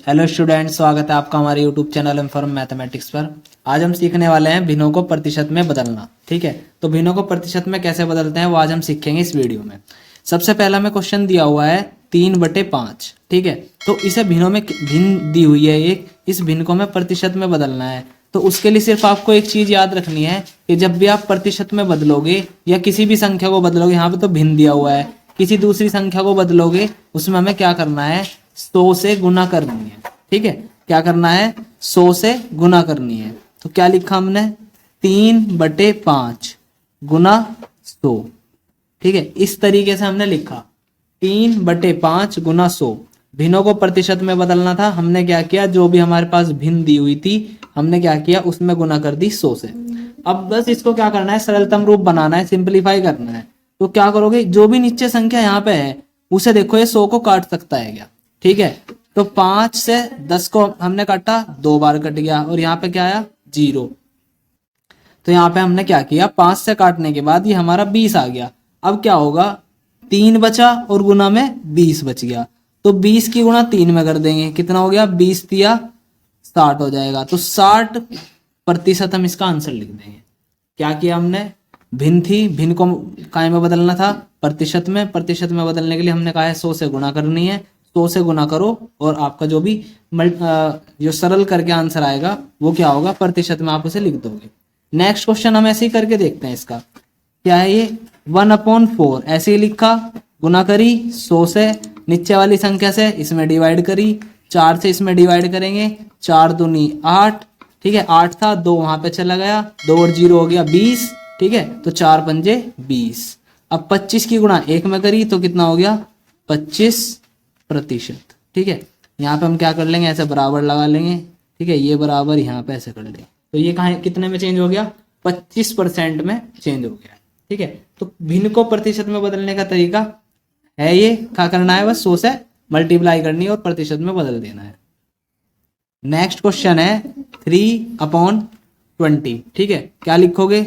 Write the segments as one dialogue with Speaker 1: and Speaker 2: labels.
Speaker 1: Hello student, स्वागत है आपका हमारे यूट्यूब चैनल इन्फॉर्म मैथमेटिक्स पर। आज हम सीखने वाले हैं भिन्नों को प्रतिशत में बदलना। ठीक है, तो भिन्नों को प्रतिशत में कैसे बदलते हैं वो आज हम सीखेंगे इस वीडियो में। सबसे पहला में क्वेश्चन दिया हुआ है 3/5। ठीक है, तो इसे भिन्नों में भिन्न दी हुई है एक, इस भिन्न को हमें प्रतिशत में बदलना है। तो उसके लिए सिर्फ आपको एक चीज याद रखनी है कि जब भी आप प्रतिशत में बदलोगे या किसी भी संख्या को बदलोगे, यहाँ पे तो भिन्न दिया हुआ है, किसी दूसरी संख्या को बदलोगे उसमें हमें क्या करना है, 100 से गुना करनी है। ठीक है, क्या करना है, 100 से गुना करनी है। तो क्या लिखा हमने, 3/5 गुना 100। ठीक है, इस तरीके से हमने लिखा 3/5 गुना 100। भिन्नों को प्रतिशत में बदलना था, हमने क्या किया, जो भी हमारे पास भिन्न दी हुई थी हमने क्या किया, उसमें गुना कर दी 100 से। अब बस इसको क्या करना है, सरलतम रूप बनाना है, सिंपलीफाई करना है। तो क्या करोगे, जो भी नीचे संख्या यहाँ पे है उसे देखो ये 100 को काट सकता है क्या। ठीक है, तो 5 से 10 को हमने काटा, 2 बार कट गया और यहाँ पे क्या आया, 0। तो यहाँ पे हमने क्या किया, 5 से काटने के बाद ये हमारा 20 आ गया। अब क्या होगा, 3 बचा और गुना में 20 बच गया। तो 20 की गुणा 3 में कर देंगे, कितना हो गया, 20 दिया 60 हो जाएगा। तो 60% हम इसका आंसर लिख देंगे। क्या किया हमने, भिन्न थी, भिन्न को काय में बदलना था, प्रतिशत में। प्रतिशत में बदलने के लिए हमने कहा है 100 से गुणा करनी है। 100 से गुना करो और आपका जो भी जो सरल करके आंसर आएगा वो क्या होगा, प्रतिशत में आप उसे लिख दोगे। नेक्स्ट क्वेश्चन हम ऐसे ही करके देखते हैं। इसका क्या है, ये 1/4 ऐसे ही लिखा, गुना करी 100 से, नीचे वाली संख्या से इसमें डिवाइड करी, 4 से इसमें डिवाइड करेंगे, 4 दूनी 8। ठीक है, 8 था, 2 वहां पे चला गया, 2 और 0 हो गया 20। ठीक है, तो 4 पंजे 20। अब 25 की गुणा 1 में करी तो कितना हो गया, 25%। ठीक है, यहाँ पे हम क्या कर लेंगे, ऐसे बराबर लगा लेंगे। ठीक है, ये बराबर यहाँ पे ऐसे कर लेंगे, तो ये कहाँ कितने में चेंज हो गया, 25% में चेंज हो गया। ठीक है, तो भिन्न को प्रतिशत में बदलने का तरीका है ये, क्या करना है, बस 100 से मल्टीप्लाई करनी है और प्रतिशत में बदल देना है। नेक्स्ट क्वेश्चन है 3/20। ठीक है, क्या लिखोगे,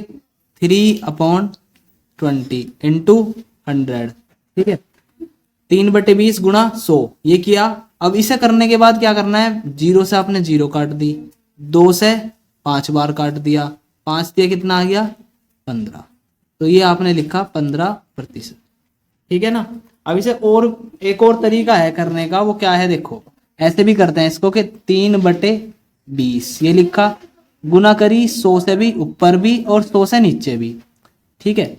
Speaker 1: 3/20 इंटू 100। ठीक है, 3/20 गुणा 100 ये किया। अब इसे करने के बाद क्या करना है, 0 से आपने 0 काट दी, 2 से 5 बार काट दिया, 5 दिया कितना आ गया, 15। तो ये आपने लिखा 15%। ठीक है ना। अब इसे और एक और तरीका है करने का, वो क्या है, देखो ऐसे भी करते हैं इसको कि 3/20 ये लिखा, गुना करी 100 से भी ऊपर भी और 100 से नीचे भी। ठीक है,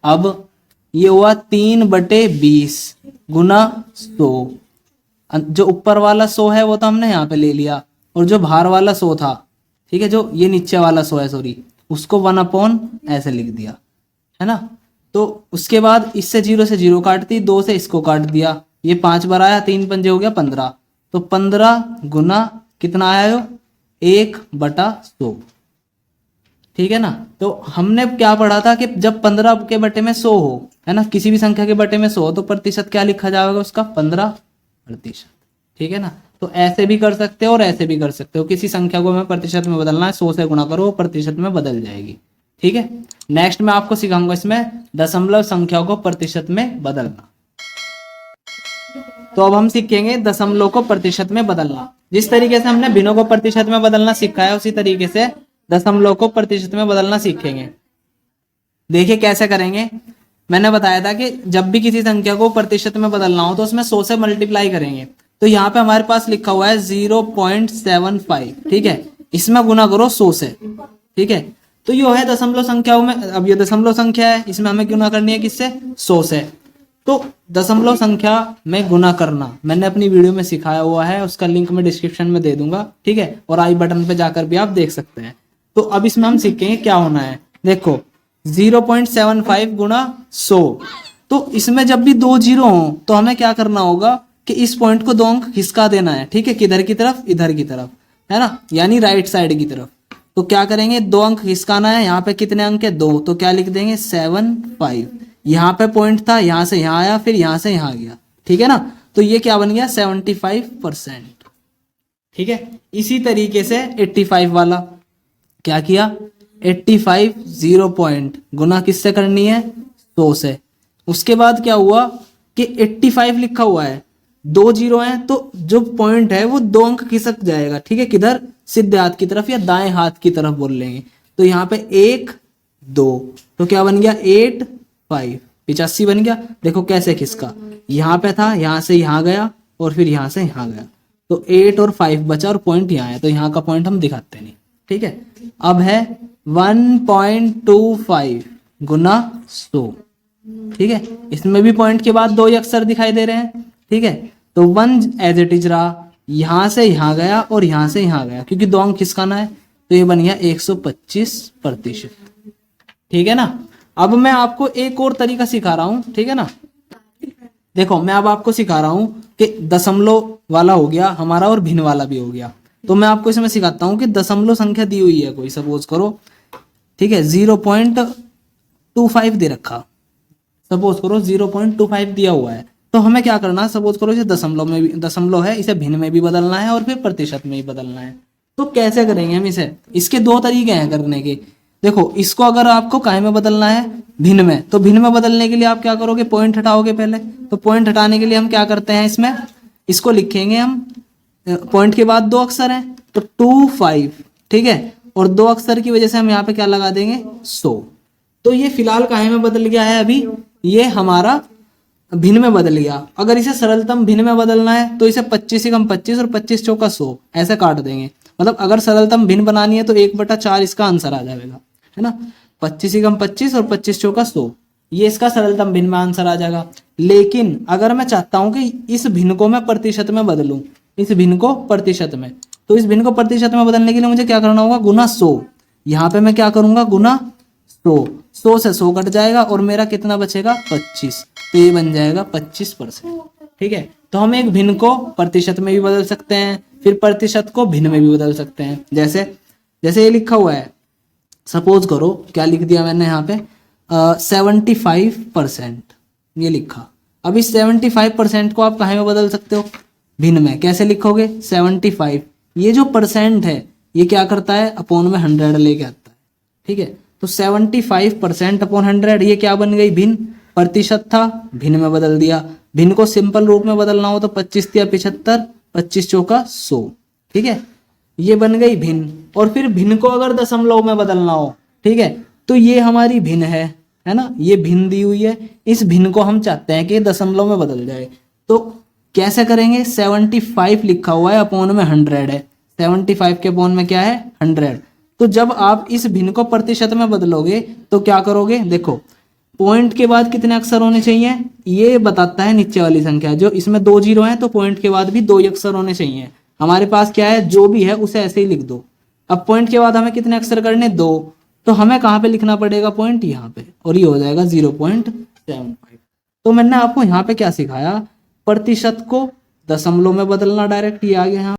Speaker 1: अब ये हुआ 3/20 गुना 100। जो ऊपर वाला 100 है वो तो हमने यहाँ पे ले लिया, और जो बाहर वाला 100 था, ठीक है, जो ये नीचे वाला 100 है, सॉरी, उसको 1/, ऐसे लिख दिया, है ना। तो उसके बाद इससे 0 से 0 काट दी, 2 से इसको काट दिया, ये 5 बार आया, 3 पंजे हो गया 15। तो 15 गुना कितना आया, 1/100। ठीक है ना। तो हमने क्या पढ़ा था कि जब 15 के बटे में 100 हो, है ना, किसी भी संख्या के बटे में 100 हो, तो प्रतिशत क्या लिखा जाएगा उसका, 15%। ठीक है ना। तो ऐसे भी कर सकते हो और ऐसे भी कर सकते हो, किसी संख्या को हमें प्रतिशत में बदलना है, 100 से गुणा करो, प्रतिशत में बदल जाएगी। ठीक है, नेक्स्ट मैं आपको सिखाऊंगा इसमें दशमलव संख्याओं को प्रतिशत में बदलना। तो अब हम सीखेंगे दशमलव को प्रतिशत में बदलना। जिस तरीके से हमने भिन्नों को प्रतिशत में बदलना सीखा है, उसी तरीके से दशमलव को प्रतिशत में बदलना सीखेंगे। देखिए कैसे करेंगे। मैंने बताया था कि जब भी किसी संख्या को प्रतिशत में बदलना हो तो उसमें 100 से मल्टीप्लाई करेंगे। तो यहाँ पे हमारे पास लिखा हुआ है 0.75। ठीक है, इसमें गुना करो 100 से। ठीक है, तो ये है दशमलव संख्याओं में, अब ये दशमलव संख्या है, इसमें हमें गुना करनी है किससे, 100 से। तो दशमलव संख्या में गुना करना मैंने अपनी वीडियो में सिखाया हुआ है, उसका लिंक मैं डिस्क्रिप्शन में दे दूंगा। ठीक है, और आई बटन पे जाकर भी आप देख सकते हैं। तो अब इसमें हम सीखेंगे क्या होना है। देखो 0.75 गुणा 100, तो इसमें जब भी 2 0 हो तो हमें क्या करना होगा कि इस पॉइंट को 2 अंक खिसका देना है। ठीक है, किधर की तरफ, इधर की तरफ, है ना, यानी राइट साइड की तरफ। तो क्या करेंगे, 2 अंक खिसकाना है, यहाँ पे कितने अंक है, 2, तो क्या लिख देंगे 75। यहाँ पे पॉइंट था, यहाँ से यहाँ आया, फिर यहाँ से यहाँ गया। ठीक है ना, तो ये क्या बन गया, 75%। ठीक है, इसी तरीके से 85 वाला क्या किया, 85 0 पॉइंट गुना किससे करनी है, 100 से। उसके बाद क्या हुआ कि 85 लिखा हुआ है, दो जीरो है तो जो पॉइंट है वो दो अंक खिसक जाएगा, ठीक है, किधर, सीधे हाथ की तरफ या दाएं हाथ की तरफ बोल लेंगे। तो यहाँ पे 1 2, तो क्या बन गया 8 5, 85 बन गया। देखो कैसे खिसका, यहाँ पे था, यहाँ से यहाँ गया और फिर यहाँ से यहाँ गया, तो 8 और 5 बचा और पॉइंट यहाँ है, तो यहाँ का पॉइंट हम दिखाते नहीं, ठीक है। अब है 1.25 गुना 100, ठीक है, इसमें भी पॉइंट के बाद दो ही अक्षर दिखाई दे रहे हैं, ठीक है। तो 1 एज इट इज रहा, यहां से यहां गया और यहां से यहां गया, क्योंकि दो अंक खिसकाना है, तो ये बन गया 125%, ठीक है ना। अब मैं आपको एक और तरीका सिखा रहा हूं, ठीक है ना। देखो मैं अब आपको सिखा रहा हूं कि दशमलव वाला हो गया हमारा और भिन्न वाला भी हो गया। तो मैं आपको इसमें सिखाता हूं कि दशमलव संख्या दी हुई है कोई, सपोज करो, ठीक है, 0.25 दे रखा, सपोज करो 0.25 दिया हुआ है, तो हमें क्या करना है, सपोज करो इसे दशमलव में भी, दशमलव है, इसे भिन्न में भी बदलना है और फिर प्रतिशत में भी बदलना है। तो कैसे करेंगे हम इसे, इसके दो तरीके हैं करने के। देखो इसको अगर आपको काय में बदलना है, भिन्न में, तो भिन्न में बदलने के लिए आप क्या करोगे, पॉइंट हटाओगे पहले। तो पॉइंट हटाने के लिए हम क्या करते हैं, इसमें इसको लिखेंगे हम, पॉइंट के बाद दो अक्षर हैं तो 25, ठीक है, और दो अक्षर की वजह से हम यहाँ पे क्या लगा देंगे 100। तो ये फिलहाल काहे में बदल गया है, अभी ये हमारा भिन्न में बदल गया। अगर इसे सरलतम भिन्न में बदलना है तो इसे 25 से कम 25 और 25 चौका 100 ऐसे काट देंगे। मतलब अगर सरलतम भिन्न बनानी है तो 1/4 इसका आंसर आ जाएगा, है ना। 25 से कम 25 और 25 चौका 100, ये इसका सरलतम भिन्न में आंसर आ जाएगा। लेकिन अगर मैं चाहता हूं कि इस भिन्न को मैं प्रतिशत में बदलूं, इस भिन्न को प्रतिशत में, तो इस भिन्न को प्रतिशत में बदलने के लिए मुझे क्या करना होगा, गुना 100। यहाँ पे मैं क्या करूंगा, गुना 100, 100 से 100 कट जाएगा और मेरा कितना बचेगा 25, तो ये बन जाएगा 25%, ठीक है। तो हम एक भिन्न को प्रतिशत में भी बदल सकते हैं, फिर प्रतिशत को भिन्न में भी बदल सकते हैं। जैसे जैसे ये लिखा हुआ है, सपोज करो क्या लिख दिया मैंने यहाँ पे 75%, ये लिखा। अब इस 75% को आप कहाँ में बदल सकते हो, भिन्न में। कैसे लिखोगे, 75, ये जो परसेंट है ये क्या करता है, अपॉन में 100 लेके आता है, ठीक है। तो 75% अपॉन 100, ये क्या बन गई, भिन्न। प्रतिशत था, भिन्न में बदल दिया। भिन्न को सिंपल रूप में बदलना हो तो 25 या 75, 25 चौका 100, ठीक है, ये बन गई भिन्न। और फिर भिन्न को अगर दशमलव में बदलना हो, ठीक है, तो ये हमारी भिन्न है ना, ये भिन्न दी हुई है। इस भिन्न को हम चाहते हैं कि दशमलव में बदल जाए, तो कैसे करेंगे, 75 लिखा हुआ है, अपॉन में 100 है, 75 के अपॉन में क्या है 100। तो जब आप इस भिन्न को प्रतिशत में बदलोगे तो क्या करोगे, देखो पॉइंट के बाद कितने अक्षर होने चाहिए, ये बताता है नीचे वाली संख्या। जो इसमें 2 जीरो है तो पॉइंट के बाद भी 2 ही अक्षर होने चाहिए। हमारे पास क्या है, जो भी है उसे ऐसे ही लिख दो। अब पॉइंट के बाद हमें कितने अक्षर करने, 2, तो हमें कहाँ पे लिखना पड़ेगा, पॉइंट यहाँ पे, और ये हो जाएगा 0.75। तो मैंने आपको यहाँ पे क्या सिखाया, प्रतिशत को दशमलव में बदलना, डायरेक्ट ये आ गया यहाँ।